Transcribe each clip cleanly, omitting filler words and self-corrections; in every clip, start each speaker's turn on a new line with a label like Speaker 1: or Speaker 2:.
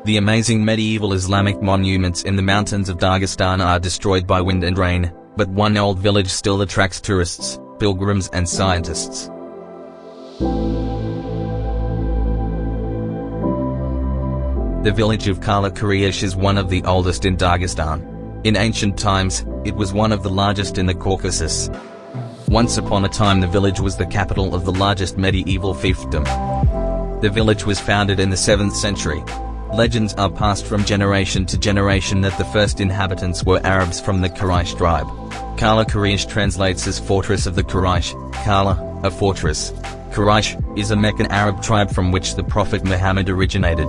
Speaker 1: The amazing medieval Islamic monuments in the mountains of Dagestan are destroyed by wind and rain, but one old village still attracts tourists, pilgrims and scientists. The village of Kala-Koreish is one of the oldest in Dagestan. In ancient times, it was one of the largest in the Caucasus. Once upon a time the village was the capital of the largest medieval fiefdom. The village was founded in the 7th century. Legends are passed from generation to generation that the first inhabitants were Arabs from the Quraysh tribe. Kala-Koreish translates as fortress of the Quraysh, Kala, a fortress. Quraysh is a Meccan Arab tribe from which the Prophet Muhammad originated.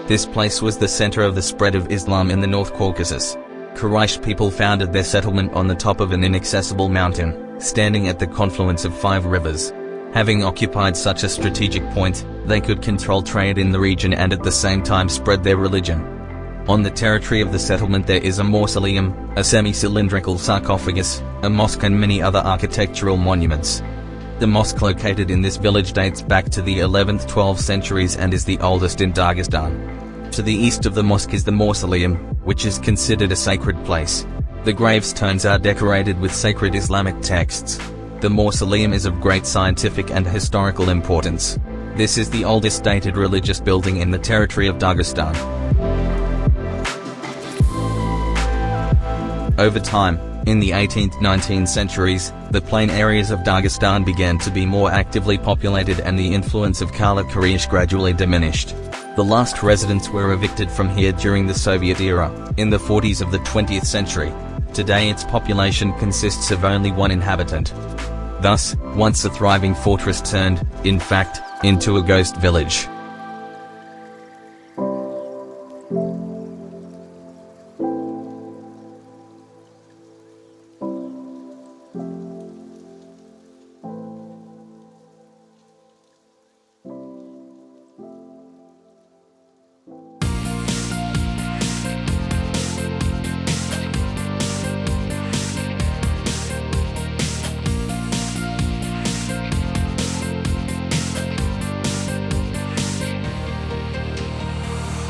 Speaker 1: This place was the center of the spread of Islam in the North Caucasus. Quraysh people founded their settlement on the top of an inaccessible mountain, standing at the confluence of 5 rivers. Having occupied such a strategic point, they could control trade in the region and at the same time spread their religion. On the territory of the settlement there is a mausoleum, a semi-cylindrical sarcophagus, a mosque and many other architectural monuments. The mosque located in this village dates back to the 11th–12th centuries and is the oldest in Dagestan. To the east of the mosque is the mausoleum, which is considered a sacred place. The gravestones are decorated with sacred Islamic texts. The mausoleum is of great scientific and historical importance. This is the oldest dated religious building in the territory of Dagestan. Over time, in the 18th–19th centuries, the plain areas of Dagestan began to be more actively populated and the influence of Kala-Koreish gradually diminished. The last residents were evicted from here during the Soviet era, in the 40s of the 20th century. Today its population consists of only 1 inhabitant. Thus, once a thriving fortress turned, in fact, into a ghost village.